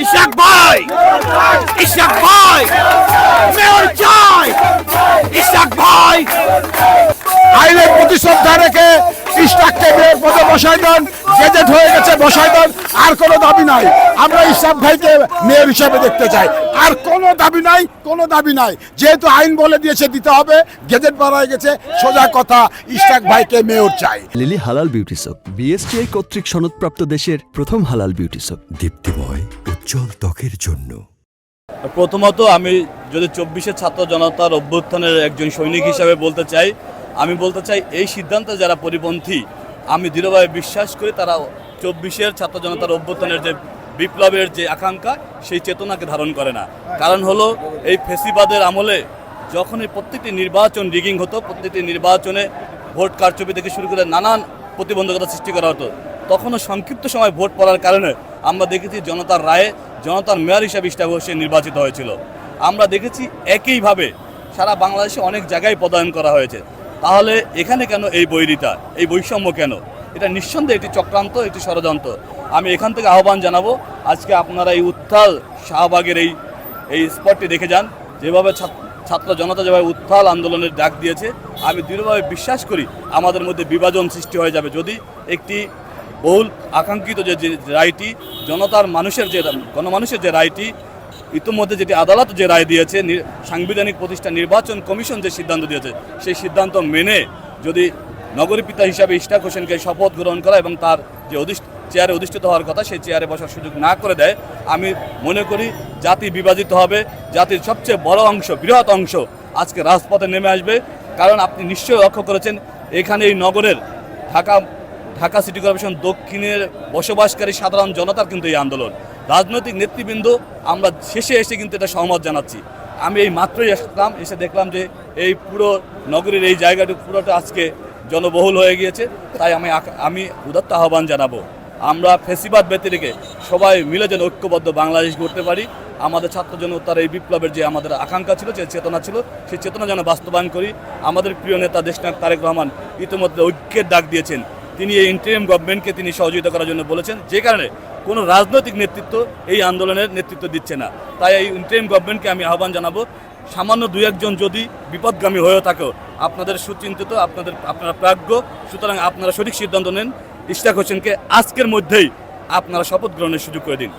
ইশাক ভাই, ইশাক ভাই, মেয়র চাই, ইশাক ভাই। আইনের প্রতি শ্রদ্ধা রেখে ইশাককে মেয়র পদে বসাই দেন, গেজেট হয়ে গেছে, বসাই দেন। আর কোনো দাবি নাই, আমরা ইশাক ভাইকে মেয়র হিসাবে দেখতে চাই। আর কোনো দাবি নাই, কোনো দাবি নাই। যেহেতু আইন বলে দিয়েছে দিতে হবে, গেজেট বাড়ায় গেছে, সোজা কথা ইশাক ভাইকে মেয়র চাই। লিলি হালাল বিউটি সোপ, বিএসটিআই কর্তৃক সনদপ্রাপ্ত দেশের প্রথম হালাল বিউটি সোপ। দীপ্তিময় উজ্জ্বল ত্বকের জন্য। প্রথমত আমি যদি 24-এর ছাত্র জনতার অভ্যুত্থানের একজন সৈনিক হিসাবে বলতে চাই, আমি বলতে চাই এই সিদ্ধান্তে যারা পরিপন্থী, আমি দৃঢ়ভাবে বিশ্বাস করি তারা 24-এর ছাত্র জনতার অভ্যুত্থানের যে বিপ্লবের যে আকাঙ্ক্ষা, সেই চেতনাকে ধারণ করে না। কারণ হলো এই ফেসিবাদের আমলে যখনই প্রত্যেকটি নির্বাচন রিগিং হতো, প্রত্যেকটি নির্বাচনে ভোট কারচুপি থেকে শুরু করে নানান প্রতিবন্ধকতা সৃষ্টি করা হতো, তখনও সংক্ষিপ্ত সময় ভোট পড়ার কারণে আমরা দেখেছি জনতার রায়ে জনতার মেয়র হিসাবে ইশতাক হোসেন নির্বাচিত হয়েছিল। আমরা দেখেছি একইভাবে সারা বাংলাদেশে অনেক জায়গায় পদায়ন করা হয়েছে। তাহলে এখানে কেন এই বৈরিতা, এই বৈষম্য কেন? এটা নিঃসন্দেহে একটি চক্রান্ত, একটি ষড়যন্ত্র। আমি এখান থেকে আহ্বান জানাবো, আজকে আপনারা এই উত্তাল শাহবাগের এই স্পটটি দেখে যান, যেভাবে ছাত্র জনতা যেভাবে উত্তাল আন্দোলনের ডাক দিয়েছে। আমি দৃঢ়ভাবে বিশ্বাস করি আমাদের মধ্যে বিভাজন সৃষ্টি হয়ে যাবে যদি একটি বহুল আকাঙ্ক্ষিত যে রায়টি, জনতার মানুষের যে গণমানুষের যে রায়টি, ইতিমধ্যে যেটি আদালত যে রায় দিয়েছে, সাংবিধানিক প্রতিষ্ঠান নির্বাচন কমিশন যে সিদ্ধান্ত দিয়েছে, সেই সিদ্ধান্ত মেনে যদি নগরী পিতা হিসাবে ইশতাক হোসেনকে শপথ গ্রহণ করা এবং তার যে চেয়ারে অধিষ্ঠিত হওয়ার কথা, সেই চেয়ারে বসার সুযোগ না করে দেয়, আমি মনে করি জাতি বিভাজিত হবে। জাতির সবচেয়ে বড় অংশ, বৃহৎ অংশ আজকে রাজপথে নেমে আসবে। কারণ আপনি নিশ্চয়ই লক্ষ্য করেছেন, এখানে এই নগরের ঢাকা সিটি কর্পোরেশন দক্ষিণের বসবাসকারী সাধারণ জনতার কিন্তু এই আন্দোলন। রাজনৈতিক নেতৃবৃন্দ আমরা শেষে এসে কিন্তু এটা সহমত জানাচ্ছি। আমি এই মাত্রই আসলাম, এসে দেখলাম যে এই পুরো নগরীর এই জায়গাটি পুরোটা আজকে জনবহুল হয়ে গিয়েছে। তাই আমি উদাত্ত আহ্বান জানাবো, আমরা ফেসিবাদ ব্যতি রেখে সবাই মিলে যেন ঐক্যবদ্ধ বাংলাদেশ গড়তে পারি। আমাদের ছাত্র জনতার এই বিপ্লবের যে আমাদের আকাঙ্ক্ষা ছিল, যে চেতনা ছিল, সেই চেতনা যেন বাস্তবায়ন করি। আমাদের প্রিয় নেতা দেশনায়ক তারেক রহমান ইতিমধ্যে ঐক্যের ডাক দিয়েছেন। তিনি এই ইন্টারিম গভর্নমেন্টকে তিনি সহযোগিতা করার জন্য বলেছেন, যে কারণে কোনো রাজনৈতিক নেতৃত্ব এই আন্দোলনের নেতৃত্ব দিচ্ছে না। তাই এই ইন্টারিম গভর্নমেন্টকে আমি আহ্বান জানাবো, সামান্য 2-1 যদি বিপদগামী হয়েও থাকেও আপনাদের সুচিন্তিত, আপনারা প্রাজ্ঞ, সুতরাং আপনারা সঠিক সিদ্ধান্ত নেন। ইশতাক হোসেনকে আজকের মধ্যেই আপনারা শপথ গ্রহণের সুযোগ করে দিন।